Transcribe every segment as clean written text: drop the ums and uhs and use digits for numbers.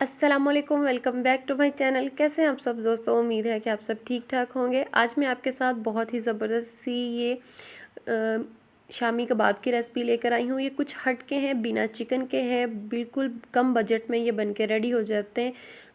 अस्सलामुअलैकुम, welcome back to my channel. कैसे हैं आप सब दोस्तों? उम्मीद है कि आप सब ठीक ठाक होंगे। आज मैं आपके साथ बहुत ही ज़बरदस्त सी ये शामी कबाब की रेसिपी लेकर आई हूँ। ये कुछ हट के हैं, बिना चिकन के हैं, बिल्कुल कम बजट में ये बन के रेडी हो जाते हैं।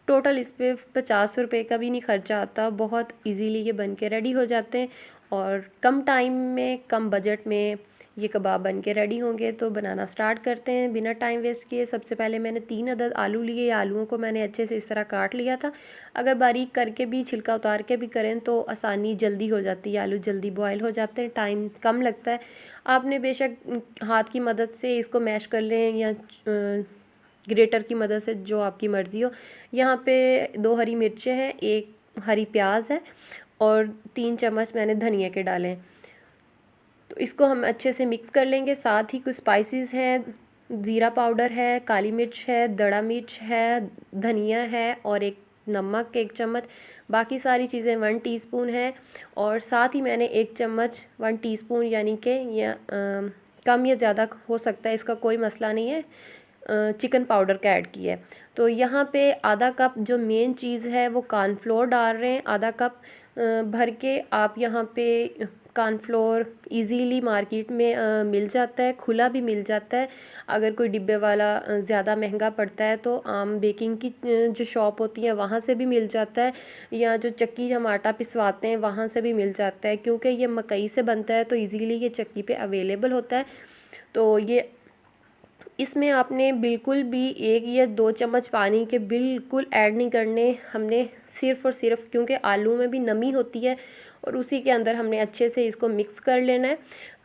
टोटल इस पर 50 रुपये का भी नहीं खर्चा आता। बहुत इजीली ये बन के रेडी हो जाते हैं और कम टाइम में, कम बजट में ये कबाब बन के रेडी होंगे। तो बनाना स्टार्ट करते हैं बिना टाइम वेस्ट किए। सबसे पहले मैंने 3 अदद आलू लिए। आलूओं को मैंने अच्छे से इस तरह काट लिया था। अगर बारीक करके भी, छिलका उतार के भी करें तो आसानी जल्दी हो जाती है। आलू जल्दी बॉयल हो जाते हैं, टाइम कम लगता है। आपने बेशक हाथ की मदद से इसको मैश कर लें या ग्रेटर की मदद से, जो आपकी मर्ज़ी हो। यहाँ पे 2 हरी मिर्चें हैं, 1 हरी प्याज है और 3 चम्मच मैंने धनिया के डाले हैं। तो इसको हम अच्छे से मिक्स कर लेंगे। साथ ही कुछ स्पाइसेस हैं, ज़ीरा पाउडर है, काली मिर्च है, दड़ा मिर्च है, धनिया है और एक नमक 1 चम्मच। बाकी सारी चीज़ें 1 टीस्पून है। और साथ ही मैंने 1 चम्मच 1 टीस्पून यानी कि या कम या ज़्यादा हो सकता है, इसका कोई मसला नहीं है, चिकन पाउडर का ऐड किया है। तो यहाँ पे आधा कप जो मेन चीज़ है वो कॉर्नफ्लोर डाल रहे हैं। आधा कप भर के। आप यहाँ पे कॉर्नफ्लोर इजीली मार्केट में मिल जाता है, खुला भी मिल जाता है। अगर कोई डिब्बे वाला ज़्यादा महंगा पड़ता है तो आम बेकिंग की जो शॉप होती है वहाँ से भी मिल जाता है, या जो चक्की हम आटा पिसवाते हैं वहाँ से भी मिल जाता है। क्योंकि ये मकई से बनता है तो इजीली ये चक्की पे अवेलेबल होता है। तो ये इसमें आपने बिल्कुल भी 1 या 2 चम्मच पानी के बिल्कुल ऐड नहीं करने हमने, सिर्फ़ और सिर्फ क्योंकि आलू में भी नमी होती है और उसी के अंदर हमने अच्छे से इसको मिक्स कर लेना है।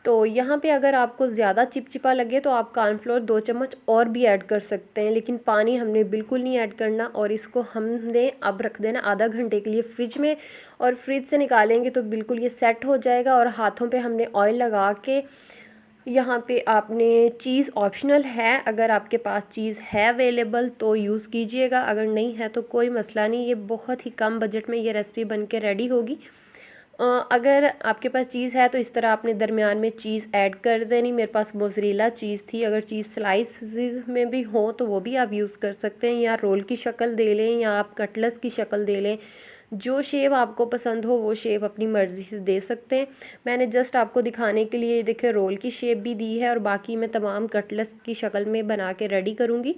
तो यहाँ पे अगर आपको ज़्यादा चिपचिपा लगे तो आप कॉर्नफ्लोर 2 चम्मच और भी ऐड कर सकते हैं, लेकिन पानी हमने बिल्कुल नहीं ऐड करना। और इसको हमने अब रख देना आधा घंटे के लिए फ्रिज में, और फ्रिज से निकालेंगे तो बिल्कुल ये सेट हो जाएगा। और हाथों पे हमने ऑयल लगा के, यहाँ पे आपने चीज़ ऑप्शनल है, अगर आपके पास चीज़ है अवेलेबल तो यूज़ कीजिएगा, अगर नहीं है तो कोई मसला नहीं। ये बहुत ही कम बजट में ये रेसिपी बन के रेडी होगी। अगर आपके पास चीज़ है तो इस तरह आपने दरमियान में चीज़ ऐड कर देनी। मेरे पास मोज़रेला चीज़ थी। अगर चीज़ स्लाइस में भी हो तो वो भी आप यूज़ कर सकते हैं, या रोल की शक्ल दे लें या आप कटलेस की शक्ल दे लें। जो शेप आपको पसंद हो वो शेप अपनी मर्ज़ी से दे सकते हैं। मैंने जस्ट आपको दिखाने के लिए देखिए रोल की शेप भी दी है, और बाकी मैं तमाम कटलेस की शक्ल में बना के रेडी करूँगी।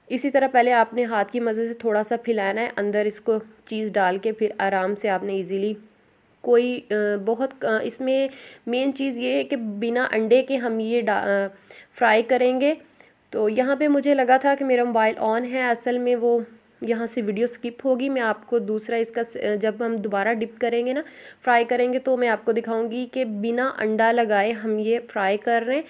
इसी तरह पहले आपने हाथ की मदद से थोड़ा सा फैलाना है, अंदर इसको चीज़ डाल के फिर आराम से आपने इजीली कोई इसमें मेन चीज़ ये है कि बिना अंडे के हम ये फ्राई करेंगे। तो यहाँ पे मुझे लगा था कि मेरा मोबाइल ऑन है, असल में वो यहाँ से वीडियो स्किप होगी। मैं आपको दूसरा इसका जब हम दोबारा डिप करेंगे ना, फ्राई करेंगे, तो मैं आपको दिखाऊंगी कि बिना अंडा लगाए हम ये फ्राई कर रहे हैं।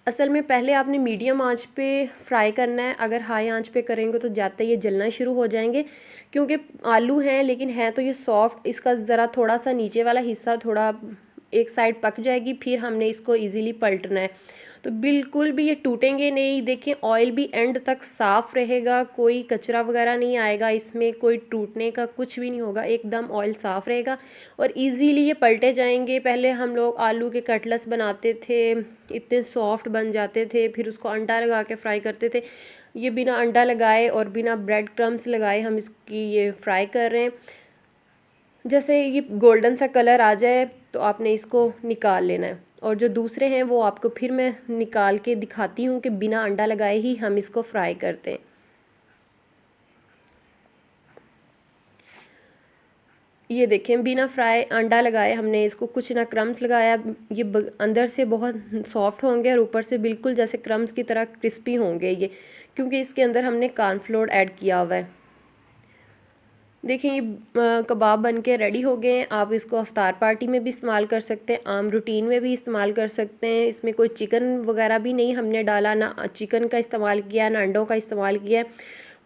असल में पहले आपने मीडियम आंच पे फ्राई करना है। अगर हाई आंच पे करेंगे तो जाते ये जलना शुरू हो जाएंगे, क्योंकि आलू हैं लेकिन है तो ये सॉफ्ट। इसका ज़रा थोड़ा सा नीचे वाला हिस्सा थोड़ा एक साइड पक जाएगी, फिर हमने इसको इजीली पलटना है। तो बिल्कुल भी ये टूटेंगे नहीं। देखें ऑयल भी एंड तक साफ़ रहेगा, कोई कचरा वगैरह नहीं आएगा इसमें, कोई टूटने का कुछ भी नहीं होगा, एकदम ऑयल साफ़ रहेगा और इजीली ये पलटे जाएंगे। पहले हम लोग आलू के कटलेट्स बनाते थे, इतने सॉफ्ट बन जाते थे, फिर उसको अंडा लगा के फ्राई करते थे। ये बिना अंडा लगाए और बिना ब्रेड क्रम्स लगाए हम इसकी ये फ्राई कर रहे हैं। जैसे ये गोल्डन सा कलर आ जाए तो आपने इसको निकाल लेना है। और जो दूसरे हैं वो आपको फिर मैं निकाल के दिखाती हूँ कि बिना अंडा लगाए ही हम इसको फ्राई करते हैं। ये देखें बिना फ्राई अंडा लगाए हमने इसको, कुछ ना क्रम्स लगाया। ये अंदर से बहुत सॉफ्ट होंगे और ऊपर से बिल्कुल जैसे क्रम्स की तरह क्रिस्पी होंगे ये, क्योंकि इसके अंदर हमने कॉर्नफ्लोर ऐड किया हुआ है। देखिए ये कबाब बन के रेडी हो गए हैं। आप इसको अफ्तार पार्टी में भी इस्तेमाल कर सकते हैं, आम रूटीन में भी इस्तेमाल कर सकते हैं। इसमें कोई चिकन वगैरह भी नहीं हमने डाला, ना चिकन का इस्तेमाल किया ना अंडों का इस्तेमाल किया।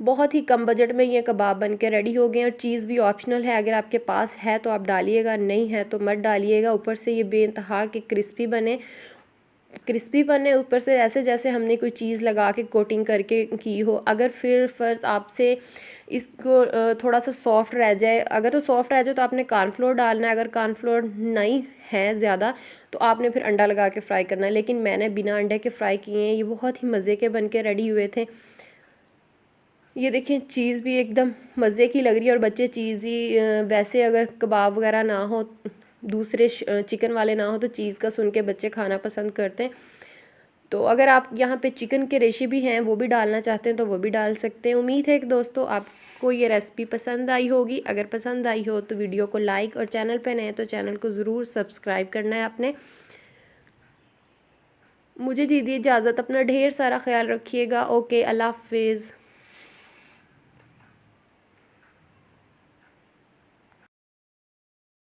बहुत ही कम बजट में ये कबाब बन के रेडी हो गए हैं। और चीज़ भी ऑप्शनल है, अगर आपके पास है तो आप डालिएगा, नहीं है तो मत डालिएगा। ऊपर से ये बेइंतहा के क्रिस्पी बने, क्रिस्पीपन है ऊपर से, ऐसे जैसे हमने कोई चीज़ लगा के कोटिंग करके की हो। अगर फिर फर्ज आपसे इसको थोड़ा सा सॉफ्ट रह जाए, अगर तो सॉफ्ट रह जाए तो आपने कॉर्नफ्लोर डालना है, अगर कॉर्नफ्लोर नहीं है ज़्यादा तो आपने फिर अंडा लगा के फ्राई करना है। लेकिन मैंने बिना अंडे के फ्राई किए हैं, ये बहुत ही मज़े के बन के रेडी हुए थे। ये देखें चीज़ भी एकदम मज़े की लग रही है, और बच्चे चीज़ ही वैसे अगर कबाब वगैरह ना हो, दूसरे चिकन वाले ना हो, तो चीज़ का सुन के बच्चे खाना पसंद करते हैं। तो अगर आप यहाँ पे चिकन के रेशे भी हैं वो भी डालना चाहते हैं तो वो भी डाल सकते हैं। उम्मीद है कि दोस्तों आपको ये रेसिपी पसंद आई होगी। अगर पसंद आई हो तो वीडियो को लाइक, और चैनल पे नए हैं तो चैनल को ज़रूर सब्सक्राइब करना है आपने। मुझे दीजिए इजाज़त, अपना ढेर सारा ख्याल रखिएगा। ओके, अल्लाह हाफिज़।